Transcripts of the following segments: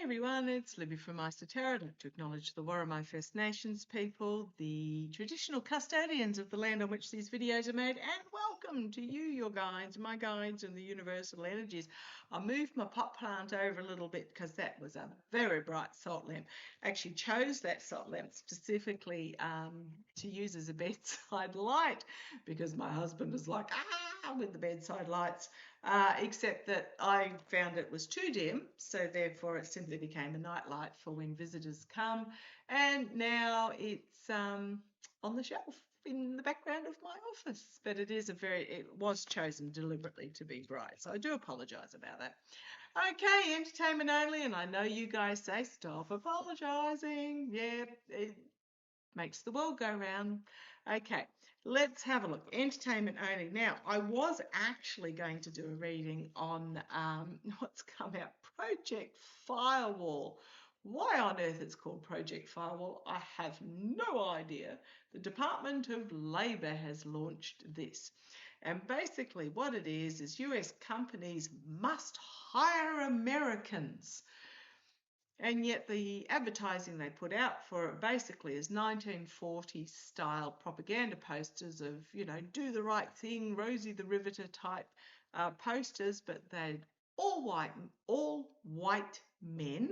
everyone, it's Libby from maighstirtarot. I'd like to acknowledge the Worimi First Nations people, the traditional custodians of the land on which these videos are made, and welcome to you, your guides, my guides, and the universal energies. I moved my pot plant over a little bit because that was a very bright salt lamp. I actually chose that salt lamp specifically to use as a bedside light because my husband was like, with the bedside lights. Except that I found it was too dim, so therefore it simply became a night light for when visitors come, and now it's on the shelf in the background of my office. But it was chosen deliberately to be bright, so I do apologise about that. Okay, entertainment only, and I know you guys say stop apologising. Yeah, it makes the world go round. Okay, let's have a look. Entertainment only. Now, I was actually going to do a reading on what's come out, Project Firewall. Why on earth it's called Project Firewall, I have no idea. The Department of Labor has launched this. And basically what it is US companies must hire Americans. And yet the advertising they put out for it basically is 1940s style propaganda posters of, do the right thing, Rosie the Riveter type posters, but they're all white men,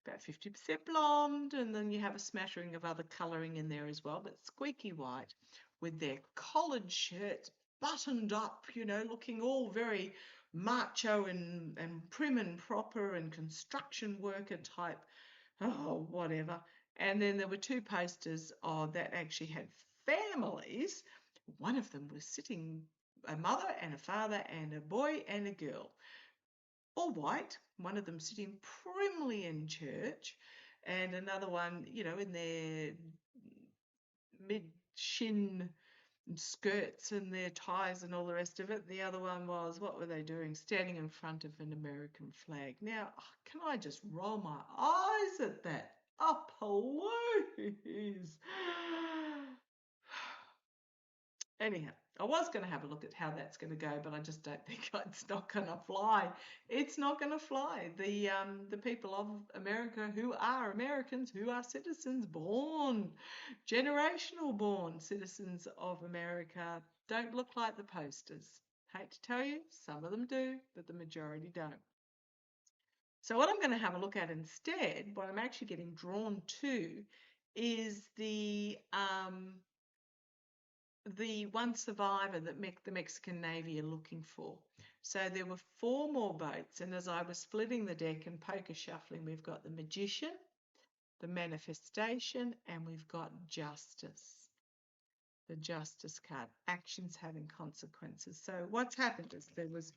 about 50% blonde, and then you have a smattering of other colouring in there as well, but squeaky white with their collared shirts buttoned up, looking all very macho and prim and proper and construction worker type, whatever. And then there were two posters that actually had families. One of them was sitting, a mother and a father and a boy and a girl, all white, one of them sitting primly in church, and another one, in their mid-shin skirts and their ties and all the rest of it. The other one was, what were they doing? Standing in front of an American flag. Now, can I just roll my eyes at that? Oh, please. Anyhow, I was going to have a look at how that's going to go, but I just don't think it's not going to fly. It's not going to fly. The people of America who are Americans, who are citizens born, generational born citizens of America, don't look like the posters. Hate to tell you, some of them do, but the majority don't. So what I'm going to have a look at instead, what I'm actually getting drawn to, is the one survivor that the Mexican Navy are looking for. So there were 4 more boats, and as I was splitting the deck and poker shuffling, we've got the Magician, the Manifestation, and we've got Justice. The Justice card, actions having consequences. So what's happened is there was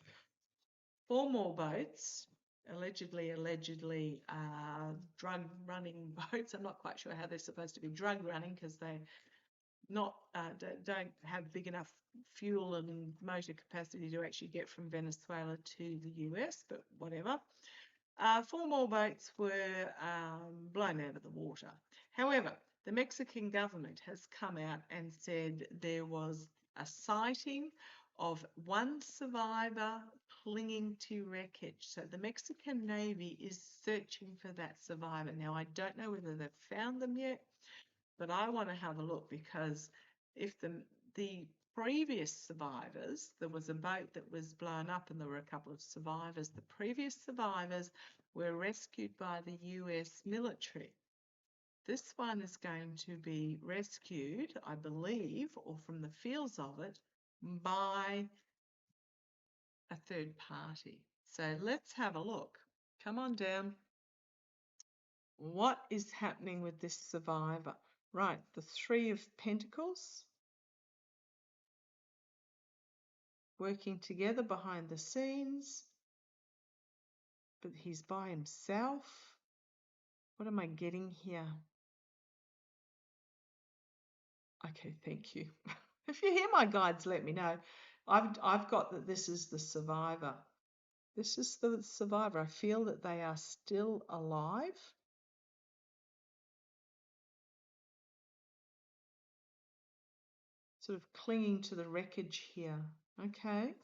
4 more boats, allegedly drug running boats. I'm not quite sure how they're supposed to be drug running because they don't have big enough fuel and motor capacity to actually get from Venezuela to the US, but whatever. 4 more boats were blown out of the water. However, the Mexican government has come out and said there was a sighting of 1 survivor clinging to wreckage. So the Mexican Navy is searching for that survivor. Now, I don't know whether they've found them yet, but I want to have a look, because if the previous survivors, there was a boat that was blown up and there were a couple of survivors. The previous survivors were rescued by the US military. This one is going to be rescued, I believe, or from the feels of it, by a third party. So let's have a look. Come on down. What is happening with this survivor? Right, the 3 of Pentacles, working together behind the scenes, but he's by himself. What am I getting here? Okay, thank you. If you hear my guides, let me know. I've got that this is the survivor. This is the survivor. I feel that they are still alive. Sort of clinging to the wreckage here. Okay.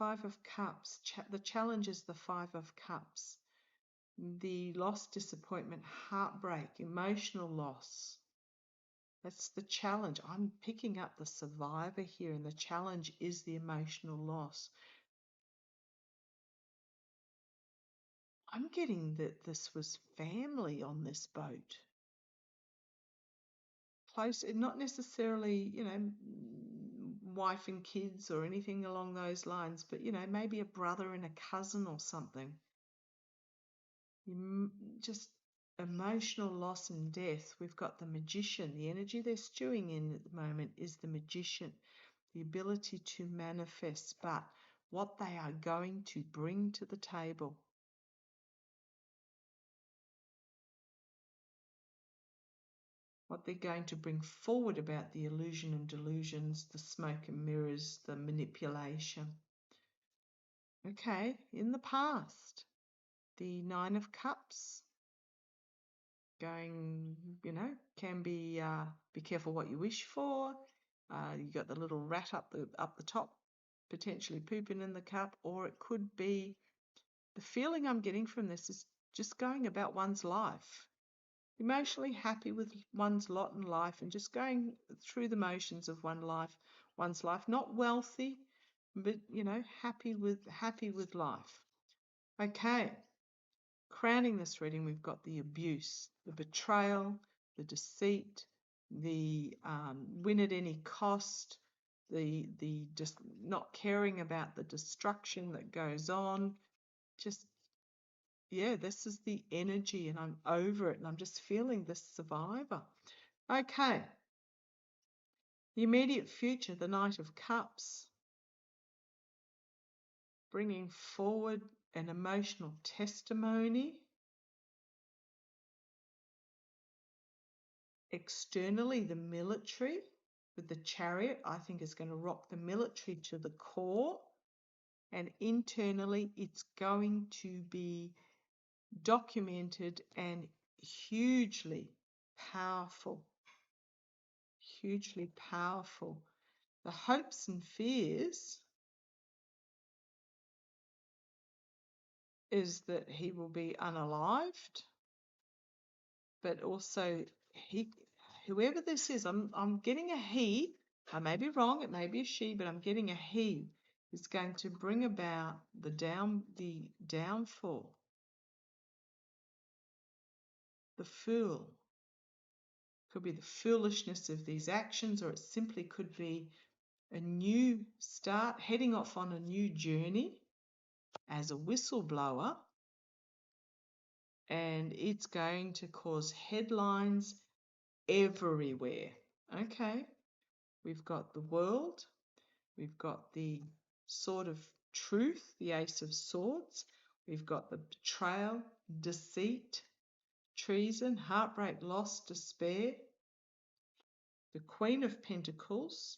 Five of Cups. The challenge is the Five of Cups. The loss, disappointment, heartbreak, emotional loss. That's the challenge. I'm picking up the survivor here, and the challenge is the emotional loss. I'm getting that this was family on this boat. Close, not necessarily, wife and kids or anything along those lines, but, maybe a brother and a cousin or something. Just emotional loss and death. We've got the Magician. The energy they're stewing in at the moment is the Magician, the ability to manifest, but what they are going to bring to the table. What they're going to bring forward about the illusion and delusions, the smoke and mirrors, the manipulation. Okay, in the past, the Nine of Cups, going, can be careful what you wish for. You got the little rat up the top, potentially pooping in the cup, or it could be, the feeling I'm getting from this is just going about one's life, emotionally happy with one's lot in life and just going through the motions of one's life, not wealthy, but happy with life. Okay, crowning this reading, we've got the abuse, the betrayal, the deceit, the win at any cost, the just not caring about the destruction that goes on. Just, yeah, this is the energy, and I'm over it, and I'm just feeling this survivor. Okay. The immediate future, the Knight of Cups, bringing forward an emotional testimony. Externally, the military with the Chariot, I think, is going to rock the military to the core. And internally, it's going to be documented and hugely powerful. Hugely powerful. The hopes and fears is that he will be unalived, but also whoever this is, I'm getting a he. I may be wrong, it may be a she, but I'm getting a he is going to bring about the downfall. The Fool. Could be the foolishness of these actions, or it simply could be a new start, heading off on a new journey as a whistleblower, and it's going to cause headlines everywhere. Okay, we've got the World, we've got the Sword of Truth, the Ace of Swords, we've got the betrayal, deceit, treason, heartbreak, loss, despair, the Queen of Pentacles,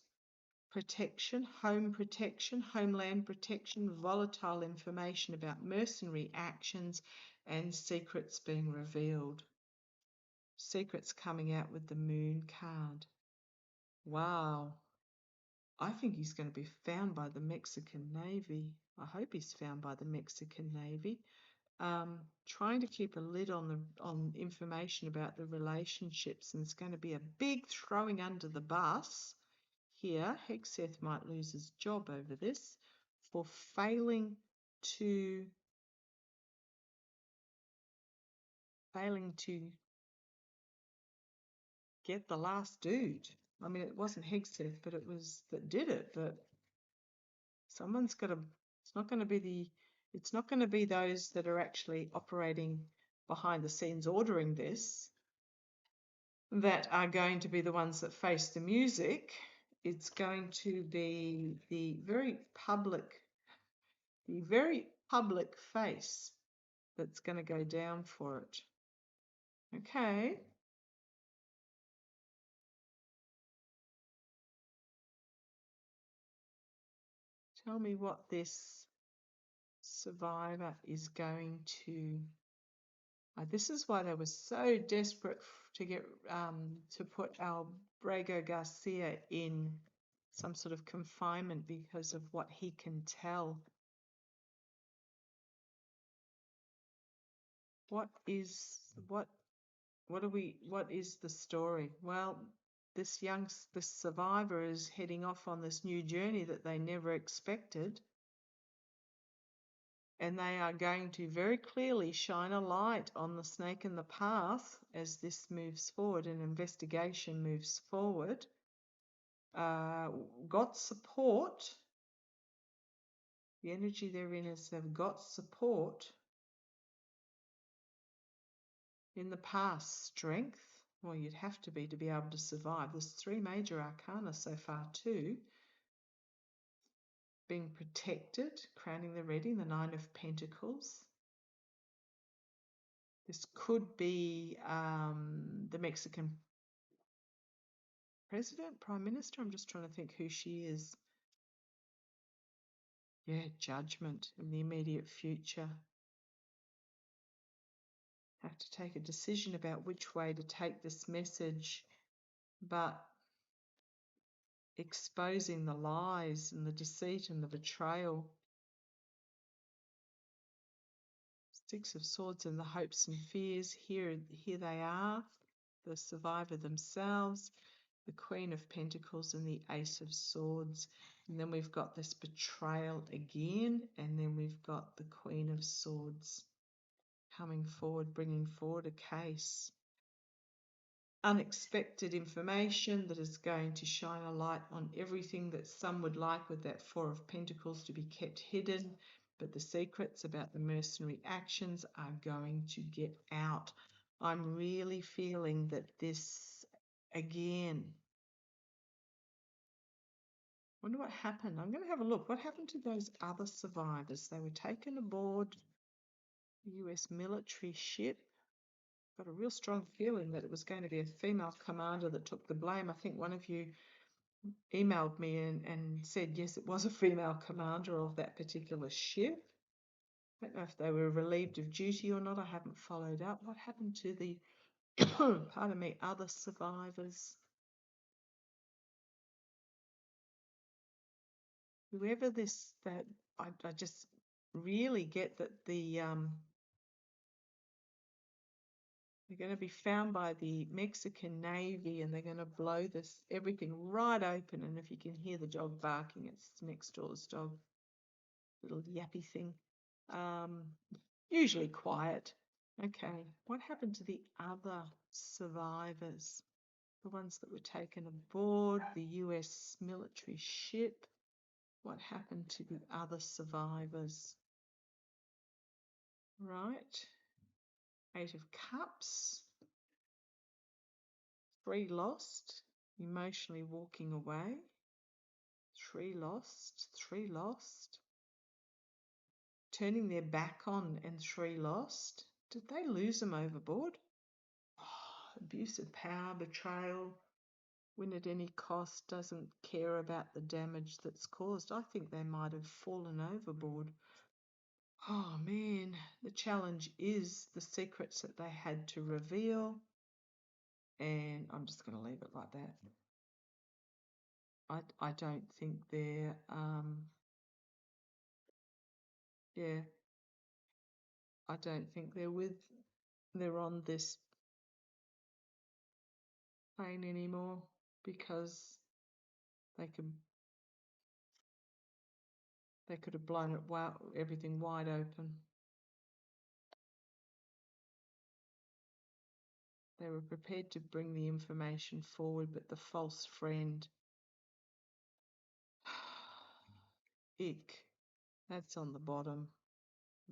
protection, homeland protection, volatile information about mercenary actions, and secrets being revealed. Secrets coming out with the Moon card. Wow. I think he's going to be found by the Mexican Navy. I hope he's found by the Mexican Navy. Trying to keep a lid on information about the relationships, and it's going to be a big throwing under the bus here. Hexeth might lose his job over this for failing to get the last dude. I mean, it wasn't Hexeth, but it was that did it. But someone's got to. It's not going to be those that are actually operating behind the scenes ordering this that are going to be the ones that face the music. It's going to be the very public face that's going to go down for it. Okay. Tell me what this survivor is going to... this is why they were so desperate to get to put Albrego Garcia in some sort of confinement, because of what he can tell What is the story? Well, this survivor is heading off on this new journey that they never expected. And they are going to very clearly shine a light on the snake in the path as this moves forward, an investigation moves forward. Got support. The energy they're in is they've got support in the past. Strength. Well, you'd have to be able to survive. There's 3 major arcana so far too. Being protected, crowning the ready, the 9 of Pentacles. This could be the Mexican president, prime minister. I'm just trying to think who she is. Yeah, judgment in the immediate future. Have to take a decision about which way to take this message, but exposing the lies and the deceit and the betrayal. 6 of Swords and the hopes and fears. Here they are, the survivor themselves, the Queen of Pentacles and the Ace of Swords. And then we've got this betrayal again, and then we've got the Queen of Swords coming forward, bringing forward a case. Unexpected information that is going to shine a light on everything that some would like with that 4 of Pentacles to be kept hidden, but the secrets about the mercenary actions are going to get out. I'm really feeling that this, again, wonder what happened. I'm going to have a look. What happened to those other survivors? They were taken aboard a US military ship. Got a real strong feeling that it was going to be a female commander that took the blame. I think one of you emailed me and said, yes, it was a female commander of that particular ship. I don't know if they were relieved of duty or not. I haven't followed up. What happened to the, pardon me, other survivors? Whoever I just really get that they're going to be found by the Mexican Navy, and they're going to blow everything right open. And if you can hear the dog barking, it's next door's dog, little yappy thing. Usually quiet. Okay, what happened to the other survivors? The ones that were taken aboard the US military ship. What happened to the other survivors? Right. 8 of Cups. 3 lost. Emotionally walking away. 3 lost. 3 lost. Turning their back on and 3 lost. Did they lose them overboard? Oh, abuse of power, betrayal. Win at any cost, doesn't care about the damage that's caused. I think they might have fallen overboard. Oh man, the challenge is the secrets that they had to reveal, and I'm just going to leave it like that. I don't think they're I don't think they're on this plane anymore, because they could have blown everything wide open. They were prepared to bring the information forward, but the false friend, ick, that's on the bottom.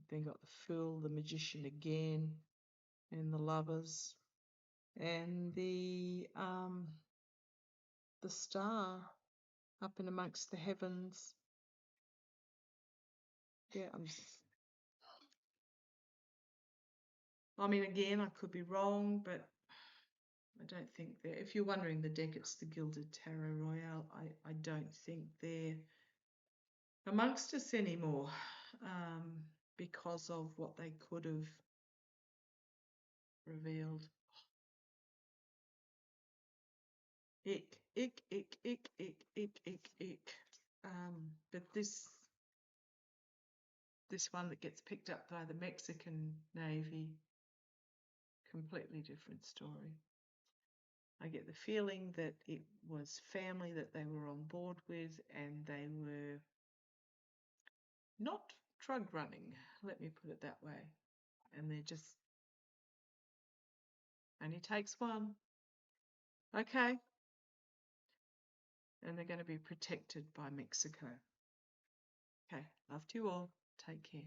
Then got the Fool, the Magician again, and the Lovers, and the Star up in amongst the heavens. Yeah, I mean, again, I could be wrong, but I don't think they're, if you're wondering the deck, it's the Gilded Tarot Royale. I don't think they're amongst us anymore, because of what they could have revealed. Ick, ick, ick, ick, ick, ick, ick, ick. But this one that gets picked up by the Mexican Navy, Completely different story. I get the feeling that it was family that they were on board with, and they were not drug running, let me put it that way. And they're just, only takes one. Okay. And they're going to be protected by Mexico. Okay, love to you all. Take care.